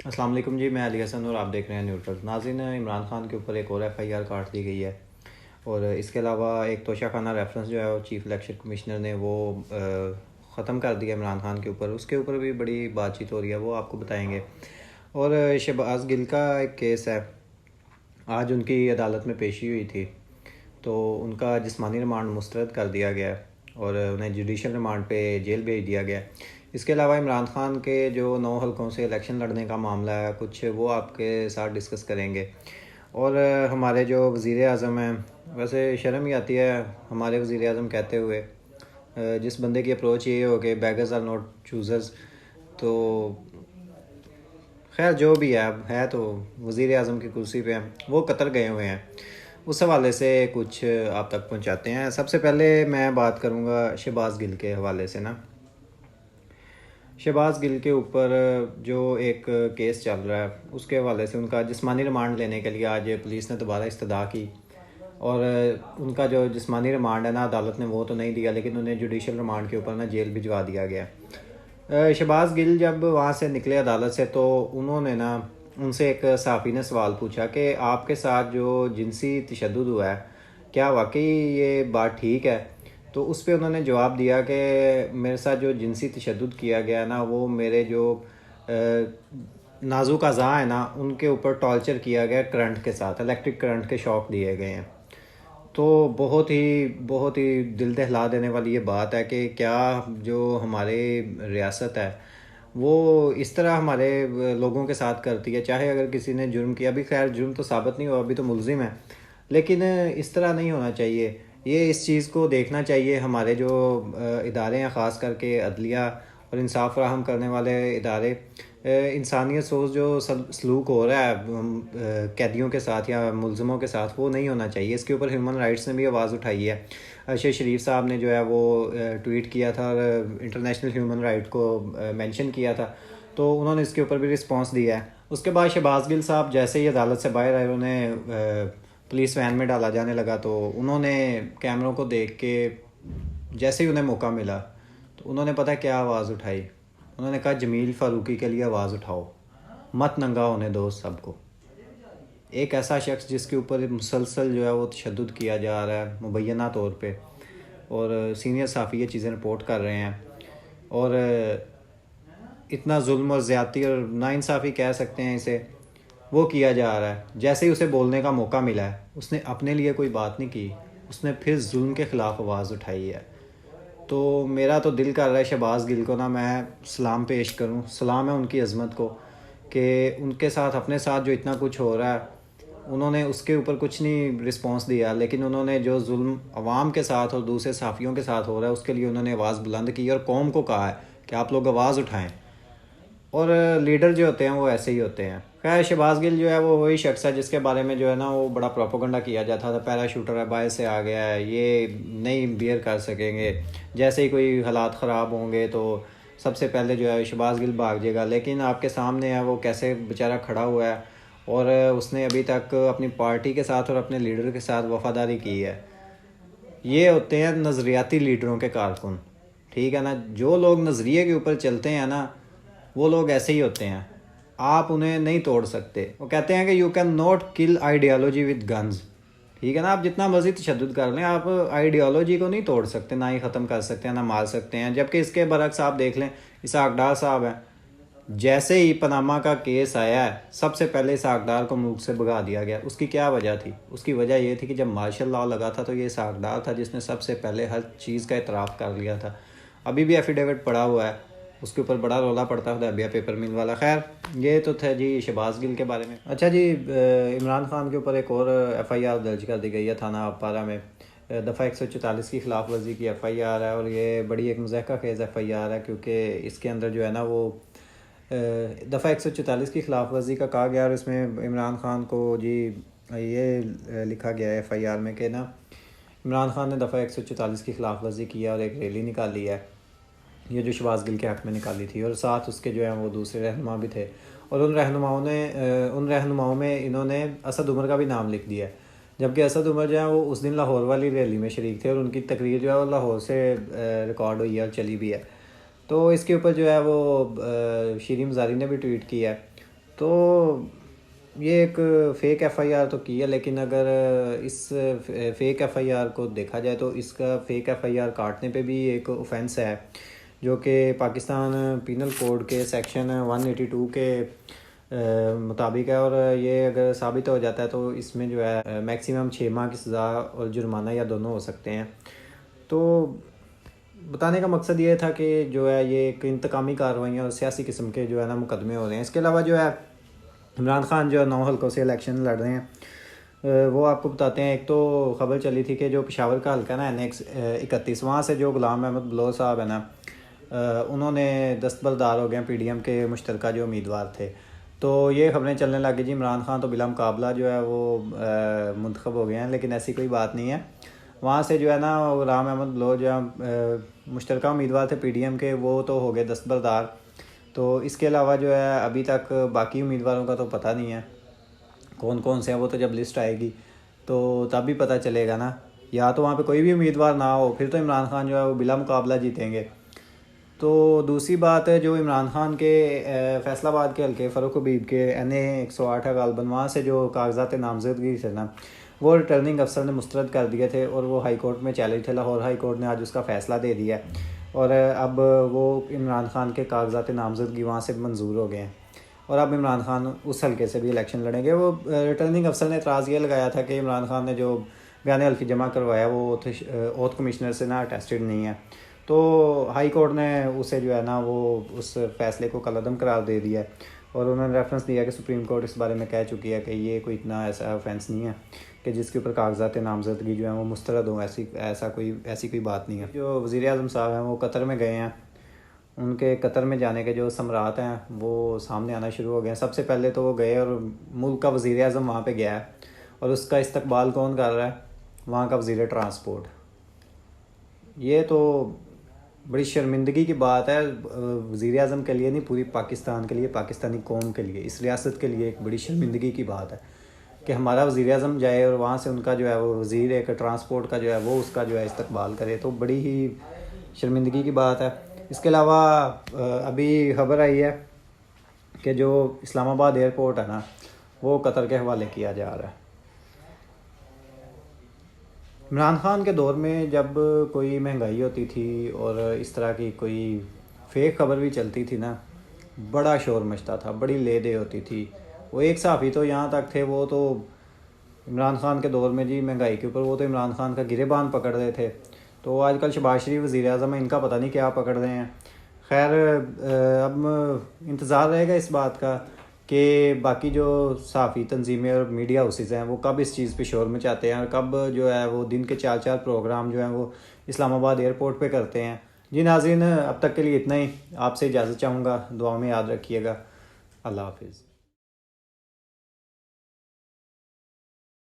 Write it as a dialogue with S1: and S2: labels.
S1: अस्सलाम वालेकुम जी, मैं अली हसन और आप देख रहे हैं न्यूट्रल। नाज़रीन, इमरान खान के ऊपर एक और एफआईआर काट दी गई है और इसके अलावा एक तोशाखाना रेफरेंस जो है वो चीफ इलेक्शन कमिश्नर ने वो ख़त्म कर दिया इमरान खान के ऊपर। उसके ऊपर भी बड़ी बातचीत हो रही है, वो आपको बताएंगे। और शहबाज गिल का एक केस है, आज उनकी अदालत में पेशी हुई थी, तो उनका जिस्मानी रिमांड मुस्तरद कर दिया गया और उन्हें जुडिशल रिमांड पे जेल भेज दिया गया। इसके अलावा इमरान खान के जो 9 हलकों से इलेक्शन लड़ने का मामला है कुछ, वो आपके साथ डिस्कस करेंगे। और हमारे जो वज़ीर आज़म हैं, वैसे शर्म ही आती है हमारे वज़ीर आज़म कहते हुए, जिस बंदे की अप्रोच ये हो कि बेगर्स आर नॉट चूज़र्स, तो खैर जो भी है तो वज़ीर आज़म की कुर्सी पे हैं, वो कतर गए हुए हैं। उस हवाले से कुछ आप तक पहुंचाते हैं। सबसे पहले मैं बात करूंगा शहबाज गिल के हवाले से ना। शहबाज गिल के ऊपर जो एक केस चल रहा है उसके हवाले से उनका जिस्मानी रिमांड लेने के लिए आज पुलिस ने दोबारा इस्तदा की और उनका जो जिस्मानी रिमांड है ना, अदालत ने वो तो नहीं दिया, लेकिन उन्हें जुडिशल रिमांड के ऊपर ना जेल भिजवा दिया गया। शहबाज गिल जब वहाँ से निकले अदालत से, तो उन्होंने ना, उनसे एक सहाफ़ी ने सवाल पूछा कि आपके साथ जो जिनसी तशद्दुद हुआ है, क्या वाकई ये बात ठीक है? तो उस पे उन्होंने जवाब दिया कि मेरे साथ जो जिनसी तशद्दुद किया गया ना, वो मेरे जो नाजुक अज़ा है ना, उनके ऊपर टॉर्चर किया गया करंट के साथ, इलेक्ट्रिक करंट के शॉक दिए गए हैं। तो बहुत ही दिल दहला देने वाली ये बात है कि क्या जो हमारे रियासत है वो इस तरह हमारे लोगों के साथ करती है। चाहे अगर किसी ने जुर्म किया, अभी खैर जुर्म तो साबित नहीं हुआ, अभी तो मुलजिम है, लेकिन इस तरह नहीं होना चाहिए। ये इस चीज़ को देखना चाहिए हमारे जो इदारे हैं, ख़ास करके अदलिया और इंसाफ फराहम करने वाले इदारे, इंसानियत सोच जो सलूक हो रहा है कैदियों के साथ या मुलज़िमों के साथ, वो नहीं होना चाहिए। इसके ऊपर ह्यूमन राइट्स ने भी आवाज़ उठाई है। अरशद शरीफ साहब ने जो है वो ट्वीट किया था और इंटरनेशनल ह्यूमन राइट को मेंशन किया था, तो उन्होंने इसके ऊपर भी रिस्पांस दिया है। उसके बाद शहबाज गिल साहब जैसे ही अदालत से बाहर आए, उन्हें पुलिस वैन में डाला जाने लगा, तो उन्होंने कैमरों को देख के जैसे ही उन्हें मौका मिला, तो उन्होंने पता क्या आवाज़ उठाई? उन्होंने कहा जमील फ़ारूकी के लिए आवाज़ उठाओ, मत नंगा होने दो सबको। एक ऐसा शख्स जिसके ऊपर मुसलसल जो है वो तशद्दुद किया जा रहा है मुबैना तौर पे, और सीनियर सहाफ़ी ये चीज़ें रिपोर्ट कर रहे हैं, और इतना जुल्म और ज़्यादती और नाइंसाफ़ी कह सकते हैं इसे, वो किया जा रहा है। जैसे ही उसे बोलने का मौका मिला है, उसने अपने लिए कोई बात नहीं की, उसने फिर जुल्म के ख़िलाफ़ आवाज़ उठाई है। तो मेरा तो दिल कर रहा है शहबाज गिल को ना मैं सलाम पेश करूं, सलाम है उनकी अज़मत को, कि उनके साथ, अपने साथ जो इतना कुछ हो रहा है, उन्होंने उसके ऊपर कुछ नहीं रिस्पांस दिया, लेकिन उन्होंने जो जुल्म अवाम के साथ और दूसरे सहाफ़ियों के साथ हो रहा है उसके लिए उन्होंने आवाज़ बुलंद की और कौम को कहा है कि आप लोग आवाज़ उठाएं। और लीडर जो होते हैं वो ऐसे ही होते हैं। खैर शहबाज गिल जो है वो वही शख्स है जिसके बारे में जो है ना वो बड़ा प्रोपोगंडा किया जाता था, पैराशूटर है, बाहर से आ गया है, ये नहीं बियर कर सकेंगे, जैसे ही कोई हालात ख़राब होंगे तो सबसे पहले जो है शहबाज गिल भाग जाएगा। लेकिन आपके सामने है वो कैसे बेचारा खड़ा हुआ है, और उसने अभी तक अपनी पार्टी के साथ और अपने लीडर के साथ वफादारी की है। ये होते हैं नज़रियाती लीडरों के कारकुन, ठीक है ना। जो लोग नज़रिए के ऊपर चलते हैं ना, वो लोग ऐसे ही होते हैं, आप उन्हें नहीं तोड़ सकते। वो कहते हैं कि you can not kill ideology with guns, ठीक है ना। आप जितना मर्जी तशद्दुद कर लें, आप आइडियोलॉजी को नहीं तोड़ सकते, ना ही ख़त्म कर सकते हैं, ना मार सकते हैं। जबकि इसके बरक्स आप देख लें, इसहाक डार साहब हैं, जैसे ही पनामा का केस आया है, सबसे पहले इसहाक डार को मुल्क से भगा दिया गया। उसकी क्या वजह थी? उसकी वजह ये थी कि जब मार्शल लॉ लगा था तो ये इसहाक डार था जिसने सबसे पहले हर चीज़ का इतराफ़ कर लिया था। अभी भी एफिडेविट पड़ा हुआ है, उसके ऊपर बड़ा रौला पड़ता था, अबिया पेपर मिल वाला। खैर ये तो था जी शहबाज गिल के बारे में। अच्छा जी, इमरान खान के ऊपर एक और एफआईआर दर्ज कर दी गई है थाना अपारा में। दफ़ा 144 की खिलाफ वर्जी की एफआईआर है, और ये बड़ी एक मज़ाक़ा खेज़ एफआईआर है, क्योंकि इसके अंदर जो है ना वो दफ़ा 144 की खिलाफ वर्जी का कहा गया, और इसमें इमरान खान को जी ये लिखा गया है एफआईआर में कि ना, इमरान खान ने दफ़ा 144 की खिलाफ वर्जी किया और एक रैली निकाली है, ये जो शहबाज गिल के हक़ में निकाली थी, और साथ उसके जो है वो दूसरे रहनुमा भी थे। और उन रहनुमाओं में इन्होंने असद उमर का भी नाम लिख दिया है, जबकि असद उमर जो है वो उस दिन लाहौर वाली रैली में शरीक थे, और उनकी तकरीर जो है वो लाहौर से रिकॉर्ड हुई है और चली भी है। तो इसके ऊपर जो है वो शीरी मज़ारी ने भी ट्वीट किया है। तो ये एक फ़ेक एफआईआर तो की है, लेकिन अगर इस फ़ेक एफआईआर को देखा जाए तो इसका फ़ेक एफआईआर काटने पे भी एक ऑफेंस है, जो कि पाकिस्तान पीनल कोड के सेक्शन 182 के मुताबिक है। और ये अगर साबित हो जाता है तो इसमें जो है मैक्सिमम 6 माह की सज़ा और जुर्माना या दोनों हो सकते हैं। तो बताने का मकसद ये था कि जो है ये एक इंतकामी कार्रवाइयाँ और सियासी किस्म के जो है ना मुकदमे हो रहे हैं। इसके अलावा जो है इमरान खान जो है 9 हल्कों से इलेक्शन लड़ रहे हैं, वो आपको बताते हैं। एक तो ख़बर चली थी कि जो पेशावर का हल्का ना NX 31, वहाँ से जो गुलाम अहमद बलोच साहब है ना, उन्होंने दस्तबरदार हो गए PDM के मुश्तरका जो उम्मीदवार थे। तो ये खबरें चलने लगी जी इमरान खान तो बिला मुकाबला जो है वो मुंतखब हो गए हैं, लेकिन ऐसी कोई बात नहीं है। वहाँ से जो है ना गुलाम अहमद बलोच जो मुश्तरका उम्मीदवार थे PDM के, वो तो हो गए दस्तबरदार। तो इसके अलावा जो है अभी तक बाकी उम्मीदवारों का तो पता नहीं है कौन कौन से हैं, वो तो जब लिस्ट आएगी तो तब भी पता चलेगा ना। या तो वहाँ पे कोई भी उम्मीदवार ना हो, फिर तो इमरान खान जो है वो बिला मुकाबला जीतेंगे। तो दूसरी बात है, जो इमरान खान के फैसलाबाद के हल्के फ़ारूक हबीब के NA 108 है गालबन, वहाँ से जो कागजात नामजदगी थे ना, वो रिटर्निंग अफसर ने मुस्तरद कर दिए थे और वो हाई कोर्ट में चैलेंज थे। लाहौर हाई कोर्ट ने आज उसका फ़ैसला दे दिया है और अब वो इमरान खान के कागजात नामजदगी वहाँ से मंजूर हो गए हैं और अब इमरान खान उस हल्के से भी इलेक्शन लड़ेंगे। वो रिटर्निंग अफसर ने एतराज़ ये लगाया था कि इमरान खान ने जो बयान हल्फी जमा करवाया वो ओथ कमिश्नर से ना अटेस्टेड नहीं है। तो हाई कोर्ट ने उसे जो है ना वो उस फैसले को कलअदम करार दे दिया है और उन्होंने रेफरेंस दिया कि सुप्रीम कोर्ट इस बारे में कह चुकी है कि ये कोई इतना ऐसा ऑफेंस नहीं है कि जिसके ऊपर कागजात नामजदगी जो है वो मुस्तरद हो। ऐसी कोई बात नहीं है। जो वज़ीर आज़म साहब हैं वो कतर में गए हैं, उनके कतर में जाने के जो समरात हैं वो सामने आना शुरू हो गए हैं। सबसे पहले तो वो गए और मुल्क का वज़ीर आज़म वहाँ पे गया है और उसका इस्तकबाल कौन कर रहा है? वहाँ का वज़ीर ट्रांसपोर्ट। ये तो बड़ी शर्मिंदगी की बात है वज़ीर आज़म के लिए नहीं, पूरी पाकिस्तान के लिए, पाकिस्तानी कौम के लिए, इस रियासत के लिए एक बड़ी शर्मिंदगी की बात है कि हमारा वज़ीर आज़म जाए और वहाँ से उनका जो है वो वज़ीर एक ट्रांसपोर्ट का जो है वो उसका जो है इस्तकबाल करे। तो बड़ी ही शर्मिंदगी की बात है। इसके अलावा अभी खबर आई है कि जो इस्लामाबाद एयरपोर्ट है ना वो कतर के हवाले किया जा रहा है। इमरान खान के दौर में जब कोई महंगाई होती थी और इस तरह की कोई फेक खबर भी चलती थी ना, बड़ा शोर मचता था, बड़ी ले दे होती थी। वो एक सहाफ़ी तो यहाँ तक थे, वो तो इमरान खान के दौर में जी महंगाई के ऊपर वो तो इमरान खान का गिरेबान पकड़ रहे थे। तो आजकल शहबाज शरीफ वज़ीर आज़म है, इनका पता नहीं क्या पकड़ रहे हैं। खैर अब इंतज़ार रहेगा इस बात का कि बाकी जो सहाफ़ी तंजीमें और मीडिया हाउसेस हैं वो कब इस चीज़ पे शोर मचाते हैं और कब जो है वो दिन के 4-4 प्रोग्राम जो हैं वो इस्लामाबाद एयरपोर्ट पे करते हैं। जी नाज़रीन, अब तक के लिए इतना ही। आपसे इजाज़त चाहूँगा, दुआ में याद रखिएगा। अल्लाह हाफिज़।